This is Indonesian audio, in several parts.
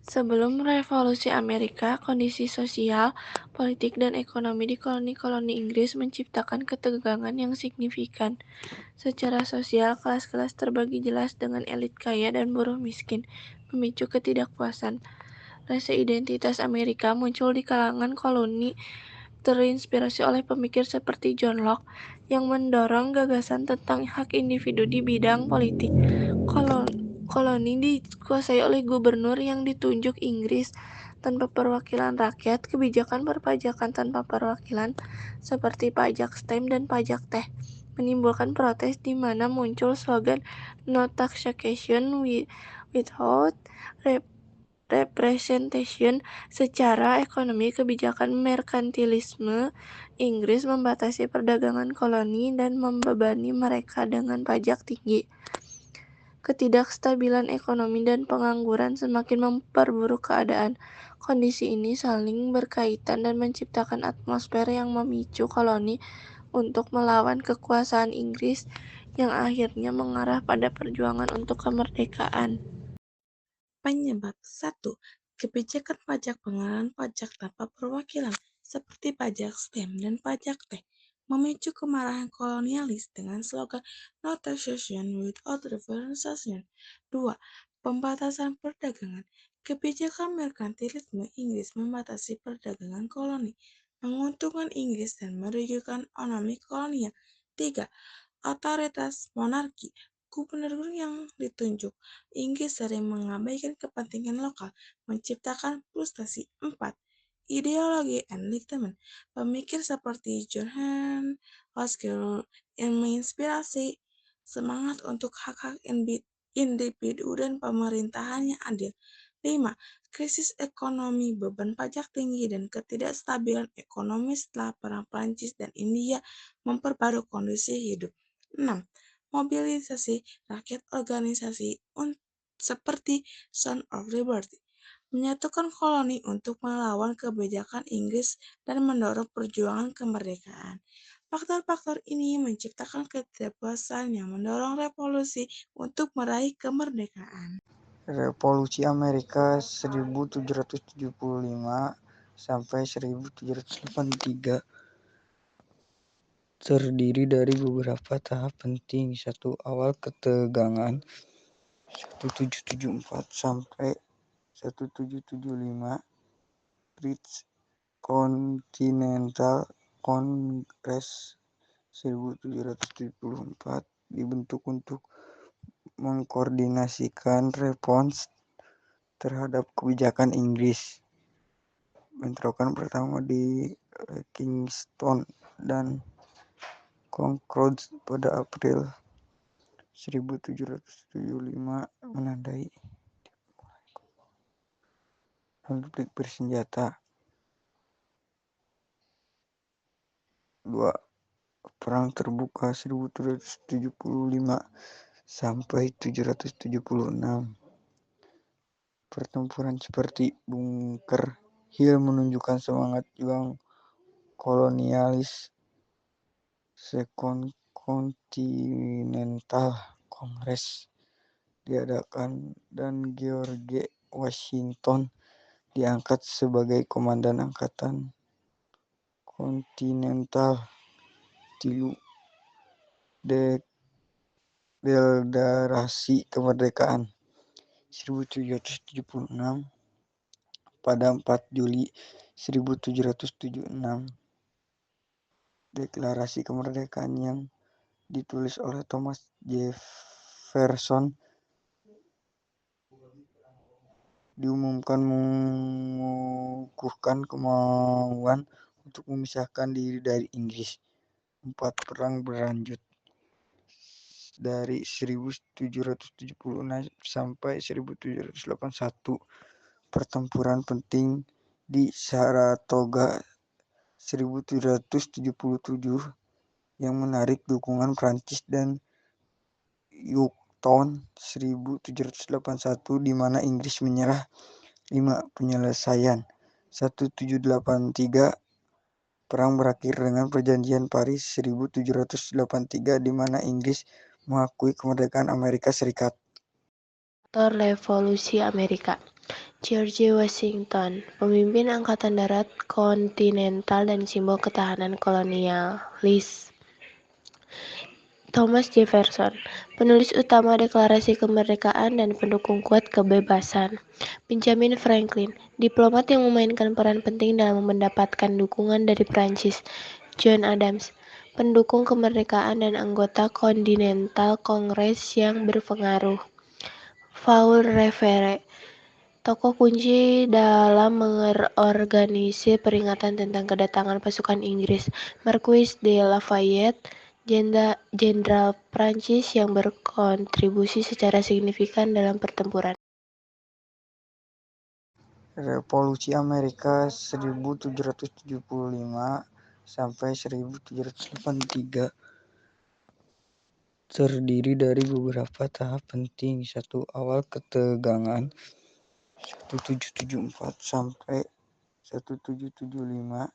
Sebelum Revolusi Amerika, kondisi sosial, politik, dan ekonomi di koloni-koloni Inggris menciptakan ketegangan yang signifikan. Secara sosial, kelas-kelas terbagi jelas dengan elit kaya dan buruh miskin, memicu ketidakpuasan. Rasa identitas Amerika muncul di kalangan koloni, terinspirasi oleh pemikir seperti John Locke yang mendorong gagasan tentang hak individu di bidang politik. Koloni dikuasai oleh gubernur yang ditunjuk Inggris tanpa perwakilan rakyat. Kebijakan perpajakan tanpa perwakilan seperti pajak stamp dan pajak teh menimbulkan protes di mana muncul slogan "No taxation without representation". Secara ekonomi, kebijakan merkantilisme Inggris membatasi perdagangan koloni dan membebani mereka dengan pajak tinggi. Ketidakstabilan ekonomi dan pengangguran semakin memperburuk keadaan. Kondisi ini saling berkaitan dan menciptakan atmosfer yang memicu koloni untuk melawan kekuasaan Inggris yang akhirnya mengarah pada perjuangan untuk kemerdekaan. Penyebab 1. Kebijakan pajak pengenalan pajak tanpa perwakilan seperti pajak stamp dan pajak teh memicu kemarahan kolonialis dengan slogan "No taxation without representation". 2. Pembatasan perdagangan. Kebijakan merkantilisme Inggris membatasi perdagangan koloni, menguntungkan Inggris dan merugikan ekonomi kolonial. 3. Otoritas monarki. Gubernur yang ditunjuk Inggris sering mengabaikan kepentingan lokal, menciptakan frustasi. 4. Ideologi Enlightenment. Pemikir seperti John Hoskell yang menginspirasi semangat untuk hak-hak individu dan pemerintahan yang adil. 5. Krisis ekonomi, beban pajak tinggi, dan ketidakstabilan ekonomi setelah Perang Prancis dan India memperbarui kondisi hidup. 6. Mobilisasi rakyat organisasi seperti Son of Liberty menyatukan koloni untuk melawan kebijakan Inggris dan mendorong perjuangan kemerdekaan. Faktor-faktor ini menciptakan ketidakpuasan yang mendorong revolusi untuk meraih kemerdekaan. Revolusi Amerika 1775 sampai 1783 terdiri dari beberapa tahap penting. 1. Awal ketegangan 1774 sampai 1775. British Continental Congress 1774 dibentuk untuk mengkoordinasikan respons terhadap kebijakan Inggris. Bentrokan pertama di Kingston dan Concord pada April 1775 menandai konflik bersenjata. 2. Perang Terbuka 1775 sampai 1776. Pertempuran seperti Bunker Hill menunjukkan semangat juang kolonialis. Second Continental Congress diadakan dan George Washington diangkat sebagai komandan angkatan Continental. 3. Deklarasi Kemerdekaan 1776 pada 4 Juli 1776. Deklarasi Kemerdekaan yang ditulis oleh Thomas Jefferson diumumkan mengukuhkan kemauan untuk memisahkan diri dari Inggris. 4. Perang berlanjut dari 1776 sampai 1781. Pertempuran penting di Saratoga 1777 yang menarik dukungan Prancis dan Yorktown 1781 di mana Inggris menyerah. 5. Penyelesaian 1783 perang berakhir dengan Perjanjian Paris 1783 di mana Inggris mengakui kemerdekaan Amerika Serikat. Faktor Revolusi Amerika. George Washington, pemimpin Angkatan Darat Kontinental dan simbol ketahanan kolonialis. Thomas Jefferson, penulis utama Deklarasi Kemerdekaan dan pendukung kuat kebebasan. Benjamin Franklin, diplomat yang memainkan peran penting dalam mendapatkan dukungan dari Prancis. John Adams, pendukung kemerdekaan dan anggota Continental Congress yang berpengaruh. Paul Revere, tokoh kunci dalam mengorganisir peringatan tentang kedatangan pasukan Inggris. Marquis de Lafayette, jenderal Prancis yang berkontribusi secara signifikan dalam pertempuran. Revolusi Amerika 1775 sampai 1783 terdiri dari beberapa tahap penting. 1. Awal ketegangan 1774 sampai 1775.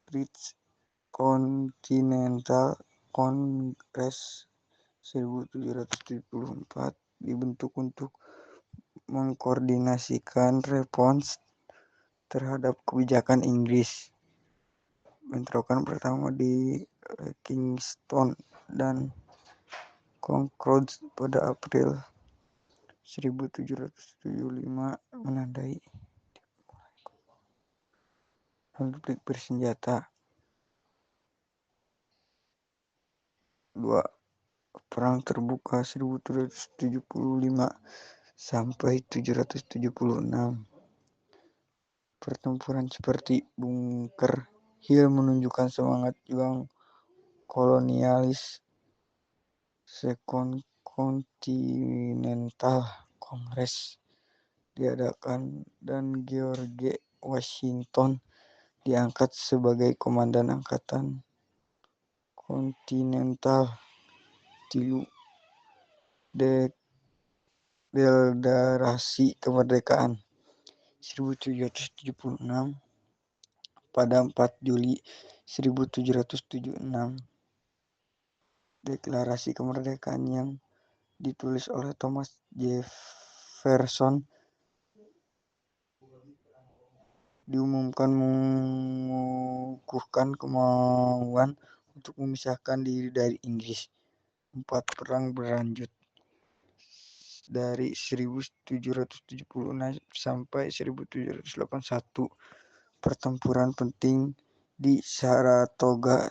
British Continental Congress 1774 dibentuk untuk mengkoordinasikan respons terhadap kebijakan Inggris. Bentrokan pertama di Kingston dan Concord pada April 1775 menandai konflik bersenjata. 2. Perang Terbuka 1775 sampai 1776. Pertempuran seperti Bunker Hill menunjukkan semangat juang kolonialis. Second Continental Congress diadakan dan George Washington diangkat sebagai komandan angkatan Continental. 3. Deklarasi Kemerdekaan 1776 pada 4 Juli 1776. Deklarasi Kemerdekaan yang ditulis oleh Thomas Jefferson diumumkan mengukuhkan kemauan untuk memisahkan diri dari Inggris. 4. Perang berlanjut dari 1776 sampai 1781. Pertempuran penting di Saratoga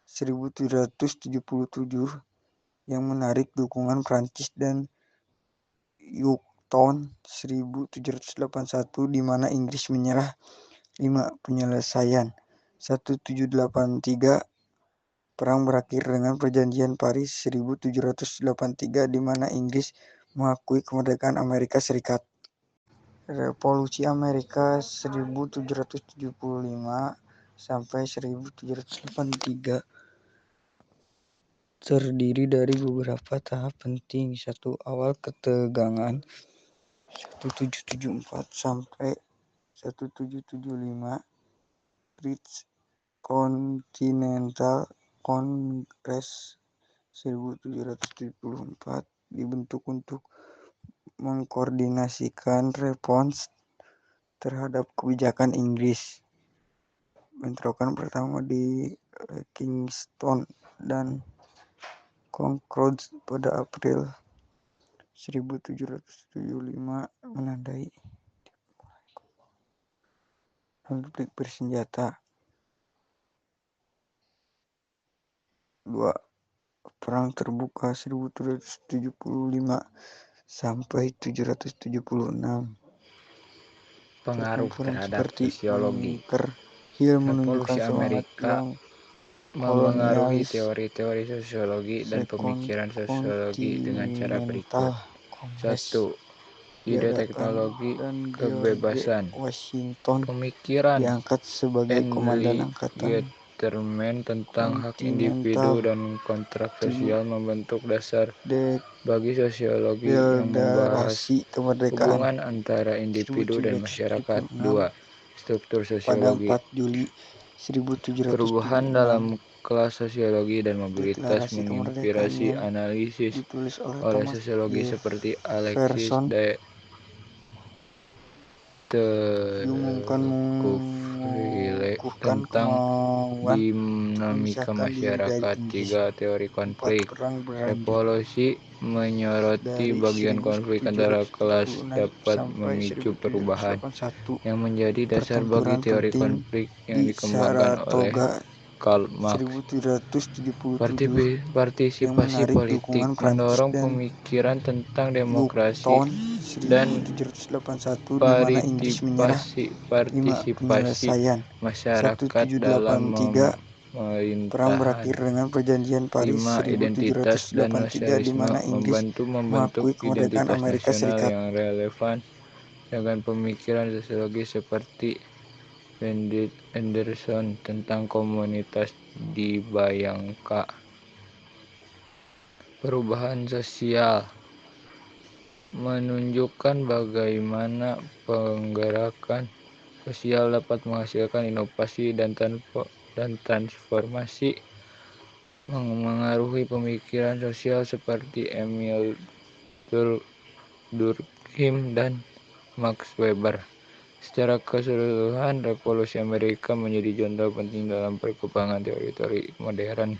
1777 yang menarik dukungan Prancis dan Yorktown 1781 di mana Inggris menyerah. 5. Penyelesaian 1783 perang berakhir dengan Perjanjian Paris 1783 di mana Inggris mengakui kemerdekaan Amerika Serikat. Revolusi Amerika 1775 sampai 1783 terdiri dari beberapa tahap penting. 1. Awal ketegangan 1774 sampai 1775. British Continental Congress 1774 dibentuk untuk mengkoordinasikan respons terhadap kebijakan Inggris. Bentrokan pertama di Kingston dan Concord pada April 1775 menandai konflik bersenjata. 2. Perang Terbuka 1775 sampai 1776. Pengaruh Pertempuran terhadap seperti sosiologi. Bunker Hill menunjukkan Revolusi semangat Amerika juang memengaruhi kolonialis. teori-teori sosiologi dan Second pemikiran sosiologi dengan cara berikut. Continental Congress 1. Ide diadakan teknologi dan George kebebasan. Washington Pemikiran diangkat sebagai komandan angkatan enlightenment tentang hak individu Continental. dan kontrak sosial membentuk dasar bagi sosiologi yang membahas Deklarasi Kemerdekaan hubungan antara individu dan masyarakat. 1776 2. Struktur pada sosiologi. 4 Juli 1776. Perubahan dalam kelas sosiologi dan mobilitas Deklarasi Kemerdekaan menginspirasi yang analisis ditulis oleh oleh Thomas sosiologi seperti Alexis Jefferson de diumumkan Terkufrile mengukuhkan tentang kemauan dinamika memisahkan diri dari masyarakat. Inggris. 3. Teori 4. konflik Perang berlanjut revolusi menyoroti dari bagian konflik antara kelas 1776 dapat sampai memicu perubahan 1781. yang menjadi dasar bagi Pertempuran teori penting konflik yang di dikembangkan oleh Saratoga Karl Marx. 1777 yang Partisipasi menarik politik dukungan Prancis mendorong dan pemikiran tentang demokrasi Yorktown dan 1781 di mana Inggris menyerah. 5. partisipasi Penyelesaian masyarakat dalam 1783 Perang pemerintahan. berakhir dengan Perjanjian Paris 5. Identitas dan 1783 di nasionalisme mana Inggris membentuk mengakui kemerdekaan identitas Amerika nasional Serikat. yang relevan dengan pemikiran sosiologis seperti Anderson tentang komunitas di Bayangka. Perubahan sosial menunjukkan bagaimana penggerakan sosial dapat menghasilkan inovasi dan transformasi mengaruhi pemikiran sosial seperti Emil Durkheim dan Max Weber. Secara keseluruhan, Revolusi Amerika menjadi contoh penting dalam perkembangan teori-teori modern.